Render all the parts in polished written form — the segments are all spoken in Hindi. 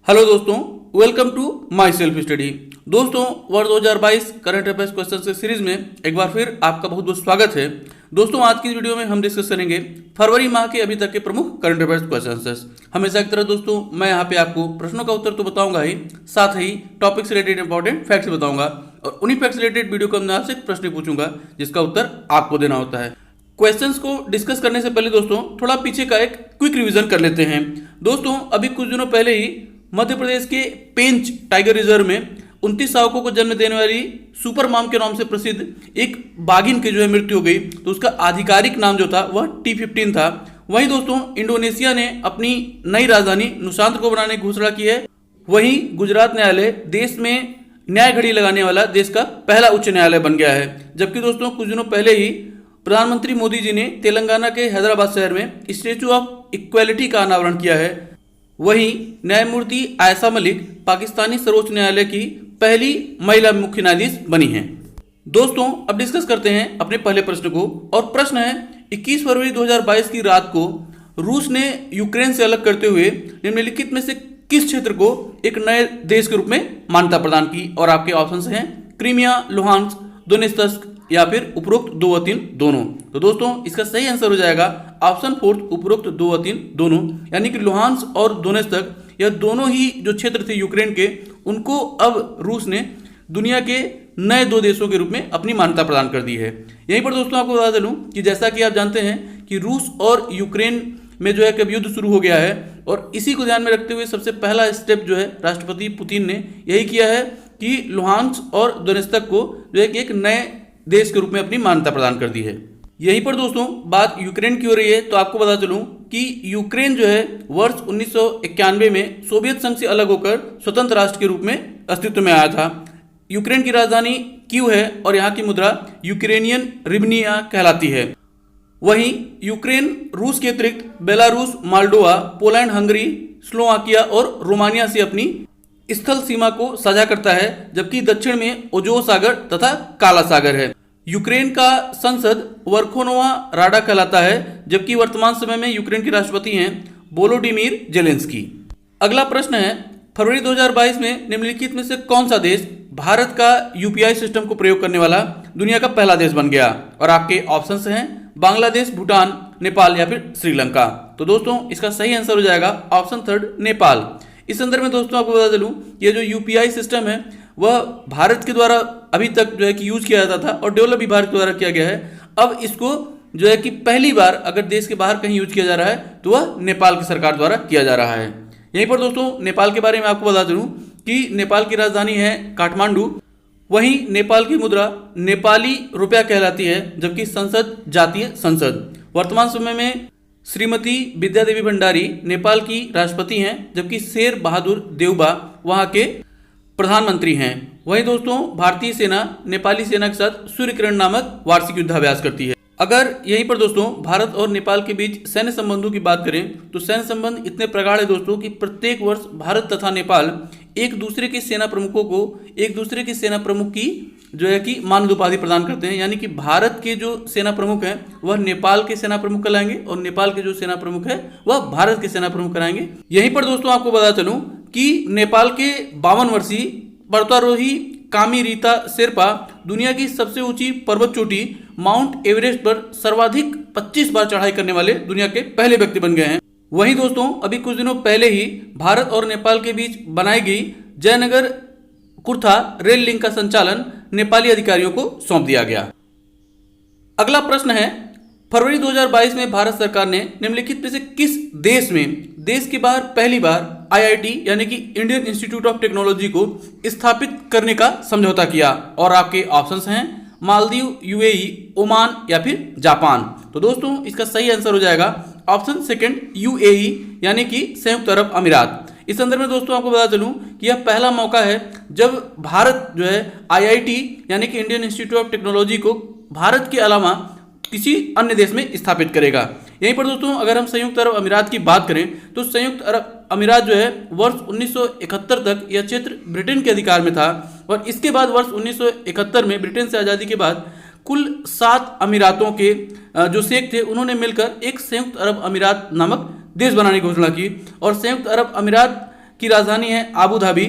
हेलो दोस्तों, welcome to my self study. दोस्तों, वर्ष 2022 करंट अफेयर्स क्वेश्चन के सीरीज में एक बार फिर आपका बहुत बहुत स्वागत है। दोस्तों, आज की वीडियो में हम डिस्कस करेंगे फरवरी माह के अभी तक के प्रमुख करंट अफेयर्स क्वेश्चन। हमेशा की तरह दोस्तों, मैं यहाँ पे आपको प्रश्नों का उत्तर तो बताऊंगा ही, साथ ही टॉपिक से रिलेटेड इंपॉर्टेंट फैक्ट्स बताऊंगा और उन्हीं फैक्ट्स रिलेटेड वीडियो को मैं आपसे प्रश्न पूछूंगा जिसका उत्तर आपको देना होता है। क्वेश्चंस को डिस्कस करने से पहले दोस्तों थोड़ा पीछे का एक क्विक रिवीजन कर लेते हैं। दोस्तों, अभी कुछ दिनों पहले ही मध्य प्रदेश के पेंच टाइगर रिजर्व में 29 शावकों को जन्म देने वाली सुपर मॉम के नाम से प्रसिद्ध एक बाघिन की मृत्यु हो गई, तो उसका आधिकारिक नाम जो था वह T15 था। वहीं दोस्तों, इंडोनेशिया ने अपनी नई राजधानी नुसांत को बनाने की घोषणा की है। वहीं गुजरात न्यायालय देश में न्याय घड़ी लगाने वाला देश का पहला उच्च न्यायालय बन गया है। जबकि दोस्तों, कुछ दिनों पहले ही प्रधानमंत्री मोदी जी ने तेलंगाना के हैदराबाद शहर में स्टैचू ऑफ इक्वालिटी का अनावरण किया है। वहीं न्यायमूर्ति आयशा मलिक पाकिस्तानी सर्वोच्च न्यायालय की पहली महिला मुख्य न्यायाधीश बनी हैं। दोस्तों, अब डिस्कस करते हैं अपने पहले प्रश्न को, और प्रश्न है 21 फरवरी 2022 की रात को रूस ने यूक्रेन से अलग करते हुए निम्नलिखित में से किस क्षेत्र को एक नए देश के रूप में मान्यता प्रदान की। और आपके ऑप्शंस हैं क्रीमिया, लुहांस्क, दोनेत्स्क या फिर उपरोक्त 2 व 3 दोनों। तो दोस्तों, इसका सही आंसर हो जाएगा ऑप्शन 4, उपरोक्त 2 व 3 दोनों, यानी कि लुहांस्क और दोनेत्स्क यह दोनों ही जो क्षेत्र थे यूक्रेन के, उनको अब रूस ने दुनिया के नए 2 देशों के रूप में अपनी मान्यता प्रदान कर दी है। यहीं पर दोस्तों आपको बता दूं कि जैसा कि आप जानते हैं कि रूस और यूक्रेन में कब युद्ध शुरू हो गया है, और इसी को ध्यान में रखते हुए सबसे पहला स्टेप राष्ट्रपति पुतिन ने यही किया है कि लुहांस्क और दोनेत्स्क को एक नए देश के रूप में अपनी मान्यता प्रदान कर दी है। यहीं पर दोस्तों बात यूक्रेन की हो रही है, तो आपको बता चलूं कि यूक्रेन वर्ष 1991 में सोवियत संघ से अलग होकर स्वतंत्र राष्ट्र के रूप में अस्तित्व में आया था। यूक्रेन की राजधानी कीव है और यहाँ की मुद्रा यूक्रेनियन रिवनिया कहलाती है। वहीं यूक्रेन रूस के अतिरिक्त Belarus, Moldova, Poland, Hungary, Slovakia और रोमानिया से अपनी स्थल सीमा को साझा करता है, जबकि दक्षिण में ओजोव सागर तथा काला सागर है। यूक्रेन का संसद वर्खोनोवा राडा कहलाता है, जबकि वर्तमान समय में यूक्रेन के राष्ट्रपति हैं वोलोडिमीर जेलेंस्की। अगला प्रश्न है फरवरी 2022 में निम्नलिखित में से कौन सा देश भारत का यूपीआई सिस्टम को प्रयोग करने वाला दुनिया का पहला देश बन गया। और आपके ऑप्शंस हैं बांग्लादेश, भूटान, नेपाल या फिर श्रीलंका। तो दोस्तों, इसका सही आंसर हो जाएगा ऑप्शन 3, नेपाल। इस संदर्भ में दोस्तों आपको बता चलूं, ये जो यूपीआई सिस्टम है वह भारत के द्वारा अभी तक कि यूज किया जाता था और डेवलप भी भारत के द्वारा किया गया है। अब इसको कि पहली बार अगर देश के बाहर कहीं यूज किया जा रहा है तो वह नेपाल की सरकार द्वारा किया जा रहा है। यहीं पर दोस्तों नेपाल के बारे में आपको बता चलूं कि नेपाल की राजधानी है काठमांडू। वहीं नेपाल की मुद्रा नेपाली रुपया कहलाती है, जबकि संसद जातीय संसद। वर्तमान समय में श्रीमती विद्या देवी भंडारी नेपाल की राष्ट्रपति हैं, जबकि शेर बहादुर देउबा वहां के प्रधानमंत्री हैं। वहीं दोस्तों, भारतीय सेना नेपाली सेना के साथ सूर्य किरण नामक वार्षिक युद्धाभ्यास करती है। अगर यहीं पर दोस्तों भारत और नेपाल के बीच सैन्य संबंधों की बात करें तो सैन्य संबंध इतने प्रगाढ़ है दोस्तों कि प्रत्येक वर्ष भारत तथा नेपाल एक दूसरे के सेना प्रमुखों को एक दूसरे के सेना प्रमुख की कि मानद उपाधि प्रदान करते हैं। यानी कि भारत के जो सेना प्रमुख हैं वह नेपाल के सेना प्रमुख कहलाएंगे और नेपाल के जो सेना प्रमुख है वह भारत के सेना प्रमुख कराएंगे। यहीं पर दोस्तों आपको बता चलूं कि नेपाल के 52 वर्षीय पर्वतारोही कामी रीता शेर्पा दुनिया की सबसे ऊंची पर्वत चोटी माउंट एवरेस्ट पर सर्वाधिक 25 बार चढ़ाई करने वाले दुनिया के पहले व्यक्ति बन गए हैं। वहीं दोस्तों, अभी कुछ दिनों पहले ही भारत और नेपाल के बीच बनाई गई जयनगर कुर्था रेल लिंक का संचालन नेपाली अधिकारियों को सौंप दिया गया। अगला प्रश्न है फरवरी 2022 में भारत सरकार ने निम्नलिखित में से किस देश में देश के बाहर पहली बार IIT यानी कि इंडियन इंस्टीट्यूट ऑफ टेक्नोलॉजी को स्थापित करने का समझौता किया। और आपके ऑप्शंस हैं मालदीव, UAE, ओमान या फिर जापान। तो दोस्तों, इसका सही आंसर हो जाएगा ऑप्शन 2, UAE यानी कि संयुक्त अरब अमीरात। इस संदर्भ में दोस्तों आपको बता चलूं कि यह पहला मौका है जब भारत IIT यानी कि इंडियन इंस्टीट्यूट ऑफ टेक्नोलॉजी को भारत के अलावा किसी अन्य देश में स्थापित करेगा। यहीं पर दोस्तों अगर हम संयुक्त अरब अमीरात की बात करें तो संयुक्त अरब अमीरात वर्ष 1971 तक यह क्षेत्र ब्रिटेन के अधिकार में था, और इसके बाद वर्ष 1971 में ब्रिटेन से आज़ादी के बाद कुल 7 अमीरातों के जो शेख थे उन्होंने मिलकर एक संयुक्त अरब अमीरात नामक देश बनाने की घोषणा की। और संयुक्त अरब अमीरात की राजधानी है आबू धाबी,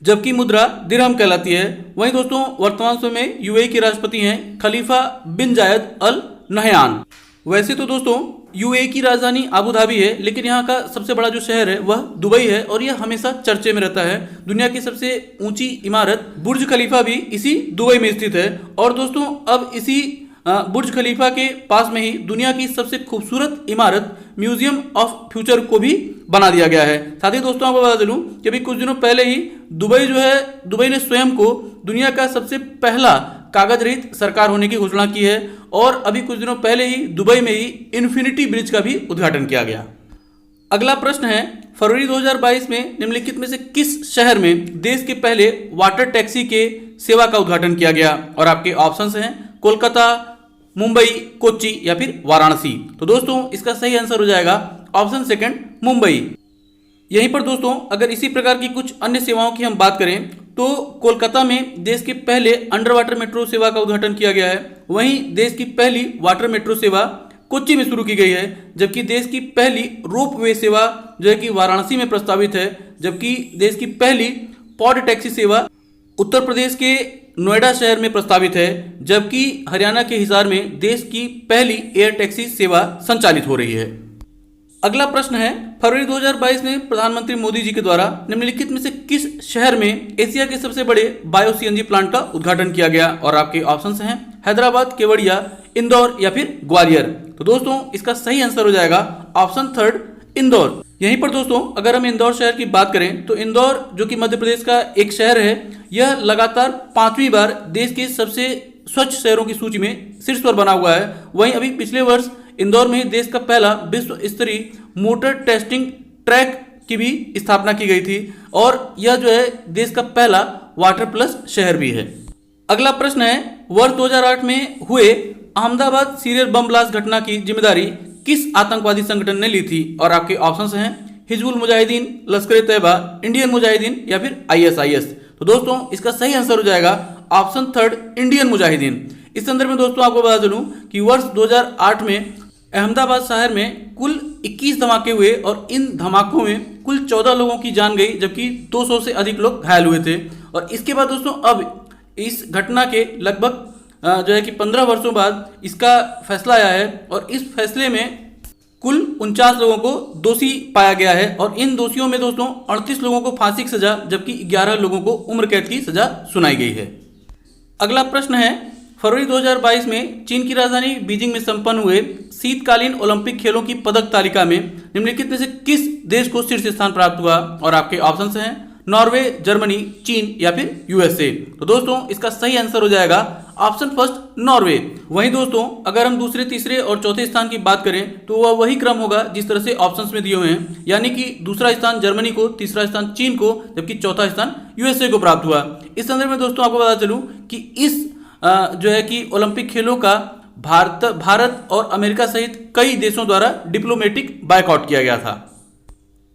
जबकि मुद्रा दिरहम कहलाती है। वहीं दोस्तों वर्तमान समय में यूएई के राष्ट्रपति हैं खलीफा बिन जायद अल नहयान। वैसे तो दोस्तों यूएई की राजधानी आबू धाबी है, लेकिन यहाँ का सबसे बड़ा जो शहर है वह दुबई है और यह हमेशा चर्चे में रहता है। दुनिया की सबसे ऊंची इमारत बुर्ज खलीफा भी इसी दुबई में स्थित है। और दोस्तों अब इसी बुर्ज खलीफा के पास में ही दुनिया की सबसे खूबसूरत इमारत म्यूजियम ऑफ फ्यूचर को भी बना दिया गया है। साथ ही दोस्तों आपको बता दूं कि अभी कुछ दिनों पहले ही दुबई ने स्वयं को दुनिया का सबसे पहला कागज रहित सरकार होने की घोषणा की है और अभी कुछ दिनों पहले ही दुबई में ही इन्फिनिटी ब्रिज का भी उद्घाटन किया गया। अगला प्रश्न है, फरवरी 2022 में निम्नलिखित में से किस शहर में देश के पहले वाटर टैक्सी के सेवा का उद्घाटन किया गया? और आपके ऑप्शंस हैं कोलकाता, मुंबई, कोच्चि या फिर वाराणसी। तो दोस्तों इसका सही आंसर हो जाएगा ऑप्शन सेकंड, मुंबई। यहीं पर दोस्तों अगर इसी प्रकार की कुछ अन्य सेवाओं की हम बात करें तो कोलकाता में देश के पहले अंडर वाटर मेट्रो सेवा का उद्घाटन किया गया है। वहीं देश की पहली वाटर मेट्रो सेवा कोच्चि में शुरू की गई है, जबकि देश की पहली रोप वे सेवा जो है कि वाराणसी में प्रस्तावित है, जबकि देश की पहली पॉड टैक्सी सेवा उत्तर प्रदेश के नोएडा शहर में प्रस्तावित है, जबकि हरियाणा के हिसार में देश की पहली एयर टैक्सी सेवा संचालित हो रही है। अगला प्रश्न है, फरवरी 2022 में प्रधानमंत्री मोदी जी के द्वारा निम्नलिखित में से किस शहर में एशिया के सबसे बड़े बायो सीएनजी प्लांट का उद्घाटन किया गया? और आपके ऑप्शंस हैं हैदराबाद, केवड़िया, इंदौर या फिर ग्वालियर। तो दोस्तों इसका सही आंसर हो जाएगा ऑप्शन थर्ड, इंदौर। यहीं पर दोस्तों अगर हम इंदौर शहर की बात करें तो इंदौर जो कि मध्य प्रदेश का एक शहर है, यह लगातार 5वीं बार देश के सबसे स्वच्छ शहरों की सूची में शीर्ष पर बना हुआ है। वहीं अभी पिछले वर्ष इंदौर में ही देश का पहला विश्व स्तरीय मोटर टेस्टिंग ट्रैक की भी स्थापना की गई थी और यह जो है देश का पहला वाटर प्लस शहर भी है। अगला प्रश्न है, वर्ष 2008 में हुए अहमदाबाद सीरियल बम ब्लास्ट घटना की जिम्मेदारी किस आतंकवादी संगठन ने ली थी? और आपके ऑप्शंस हैं हिजबुल मुजाहिदीन, लश्कर ए तैयबा, इंडियन मुजाहिदीन या फिर आईएसआईएस। तो दोस्तों इसका सही आंसर हो जाएगा ऑप्शन थर्ड, इंडियन मुजाहिदीन। इस संदर्भ में दोस्तों आपको बता दूं कि वर्ष 2008 में अहमदाबाद शहर में कुल 21 धमाके हुए और इन धमाकों में कुल 14 लोगों की जान गई, जबकि 200 से अधिक लोग घायल हुए थे। और इसके बाद दोस्तों अब इस घटना के लगभग जो है कि 15 वर्षों बाद इसका फैसला आया है और इस फैसले में कुल 49 लोगों को दोषी पाया गया है और इन दोषियों में दोस्तों 38 लोगों को फांसी की सजा जबकि 11 लोगों को उम्र कैद की सजा सुनाई गई है। अगला प्रश्न है, फरवरी 2022 में चीन की राजधानी बीजिंग में संपन्न हुए शीतकालीन ओलंपिक खेलों की पदक तालिका में निम्नलिखित में से किस देश को शीर्ष स्थान प्राप्त हुआ? और आपके ऑप्शंस हैं नॉर्वे, जर्मनी, चीन या फिर यूएसए। तो दोस्तों इसका सही आंसर हो जाएगा ऑप्शन फर्स्ट, नॉर्वे। वहीं दोस्तों अगर हम दूसरे, तीसरे और चौथे स्थान की बात करें तो वह वही क्रम होगा जिस तरह से ऑप्शंस में दिए हुए हैं, यानी कि दूसरा स्थान जर्मनी को, तीसरा स्थान चीन को, जबकि चौथा स्थान यूएसए को प्राप्त हुआ। इस संदर्भ में दोस्तों आपको बता चलूं कि इस जो है कि ओलंपिक खेलों का भारत और अमेरिका सहित कई देशों द्वारा डिप्लोमेटिक बायकॉट किया गया था।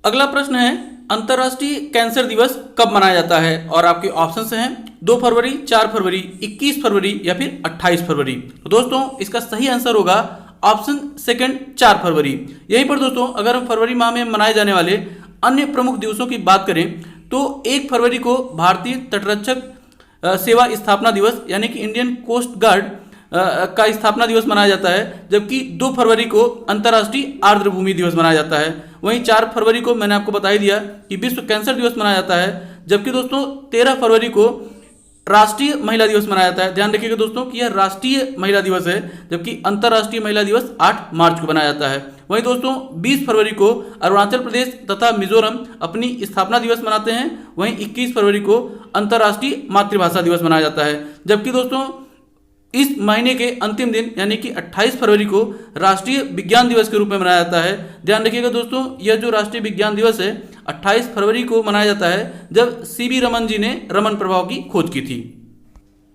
अगला प्रश्न है, अंतर्राष्ट्रीय कैंसर दिवस कब मनाया जाता है? और आपके ऑप्शंस हैं 2 फरवरी, 4 फरवरी, 21 फरवरी या फिर 28 फरवरी। तो दोस्तों इसका सही आंसर होगा ऑप्शन सेकंड, 4 फरवरी। यहीं पर दोस्तों अगर हम फरवरी माह में मनाए जाने वाले अन्य प्रमुख दिवसों की बात करें तो 1 फरवरी को भारतीय तटरक्षक सेवा स्थापना दिवस यानी कि इंडियन कोस्ट गार्ड का स्थापना दिवस मनाया जाता है, जबकि 2 फरवरी को अंतर्राष्ट्रीय आर्द्र भूमि दिवस मनाया जाता है। वहीं 4 फरवरी को मैंने आपको बता ही दिया कि विश्व कैंसर दिवस मनाया जाता है, जबकि दोस्तों 13 फरवरी को राष्ट्रीय महिला दिवस मनाया जाता है। ध्यान रखिएगा दोस्तों कि यह राष्ट्रीय महिला दिवस है, जबकि अंतर्राष्ट्रीय महिला दिवस 8 मार्च को मनाया जाता है। वहीं दोस्तों 20 फरवरी को अरुणाचल प्रदेश तथा मिजोरम अपनी स्थापना दिवस मनाते हैं। वहीं 21 फरवरी को अंतर्राष्ट्रीय मातृभाषा दिवस मनाया जाता है, जबकि दोस्तों इस महीने के अंतिम दिन यानी कि 28 फरवरी को राष्ट्रीय विज्ञान दिवस के रूप में मनाया जाता है। ध्यान रखिएगा दोस्तों यह जो राष्ट्रीय विज्ञान दिवस है 28 फरवरी को मनाया जाता है, जब सीवी रमन जी ने रमन प्रभाव की खोज की थी।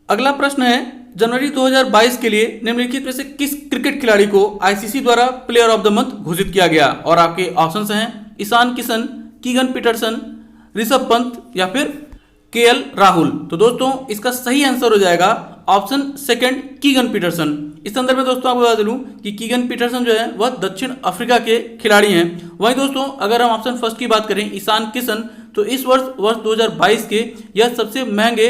अगला प्रश्न है, जनवरी 2022 के लिए निम्नलिखित में से किस क्रिकेट खिलाड़ी को आईसीसी द्वारा प्लेयर ऑफ द मंथ घोषित किया गया? और आपके ऑप्शंस हैं ईशान किशन, कीगन पीटरसन, ऋषभ पंत या फिर केएल राहुल। तो दोस्तों इसका सही आंसर हो जाएगा ऑप्शन सेकंड, कीगन पीटरसन। इस संदर्भ में दोस्तों आपको बता दूं कि कीगन पीटरसन जो है वह दक्षिण अफ्रीका के खिलाड़ी हैं। वहीं दोस्तों अगर हम ऑप्शन फर्स्ट की बात करें ईशान किशन, तो इस वर्ष 2022 के यह सबसे महंगे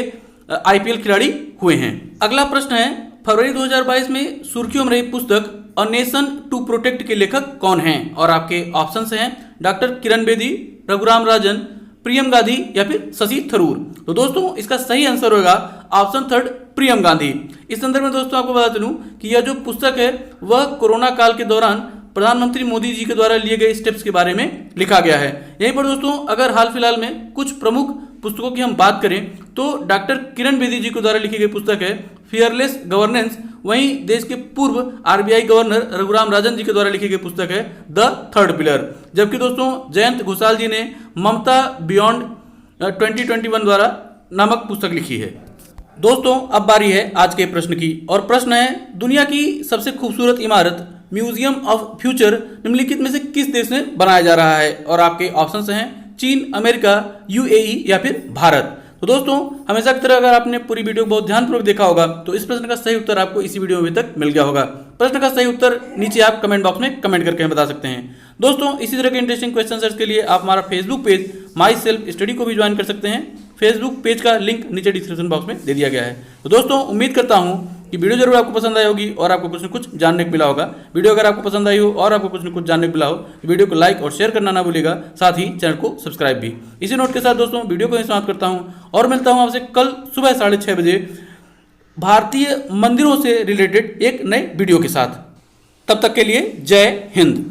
IPL खिलाड़ी हुए हैं। अगला प्रश्न है, फरवरी 2022 में सुर्खियों में रही पुस्तक अ नेशन टू प्रोटेक्ट के लेखक कौन हैं? और आपके ऑप्शंस हैं डॉक्टर किरण बेदी, रघुराम राजन, प्रियम गांधी या फिर शशि थरूर। तो दोस्तों इसका सही आंसर होगा ऑप्शन थर्ड, प्रियम गांधी। इस संदर्भ में दोस्तों आपको बता दूं कि यह जो पुस्तक है वह कोरोना काल के दौरान प्रधानमंत्री मोदी जी के द्वारा लिए गए स्टेप्स के बारे में लिखा गया है। यहीं पर दोस्तों अगर हाल फिलहाल में कुछ प्रमुख पुस्तकों की हम बात करें तो डॉक्टर किरण बेदी जी के द्वारा लिखी गई पुस्तक है फियरलेस गवर्नेंस। वहीं देश के पूर्व RBI गवर्नर रघुराम राजन जी के द्वारा लिखी गई पुस्तक है द थर्ड पिलर। जबकि दोस्तों जयंत घोषाल जी ने ममता बियॉन्ड 2021 द्वारा नामक पुस्तक लिखी है। दोस्तों अब बारी है आज के प्रश्न की, और प्रश्न है, दुनिया की सबसे खूबसूरत इमारत म्यूजियम ऑफ फ्यूचर निम्नलिखित में से किस देश में बनाया जा रहा है? और आपके ऑप्शंस हैं चीन, अमेरिका, UAE या फिर भारत। तो दोस्तों हमेशा की तरह अगर आपने पूरी वीडियो को बहुत ध्यानपूर्वक देखा होगा तो इस प्रश्न का सही उत्तर आपको इसी वीडियो में अभी तक मिल गया होगा। प्रश्न का सही उत्तर नीचे आप कमेंट बॉक्स में कमेंट करके हमें बता सकते हैं। दोस्तों इसी तरह के इंटरेस्टिंग क्वेश्चन के लिए आप हमारा फेसबुक पेज माई सेल्फ स्टडी को भी ज्वाइन कर सकते हैं। फेसबुक पेज का लिंक नीचे डिस्क्रिप्शन बॉक्स में दे दिया गया है। तो दोस्तों उम्मीद करता हूं कि वीडियो जरूर आपको पसंद आई होगी और आपको कुछ न कुछ जानने को मिला होगा। वीडियो अगर आपको पसंद आई हो और आपको कुछ न कुछ जानने को मिला हो तो वीडियो को लाइक और शेयर करना ना भूलिएगा, साथ ही चैनल को सब्सक्राइब भी। इसी नोट के साथ दोस्तों वीडियो को समाप्त करता हूं और मिलता हूं आपसे कल सुबह 6:30 बजे भारतीय मंदिरों से रिलेटेड एक नए वीडियो के साथ। तब तक के लिए जय हिंद।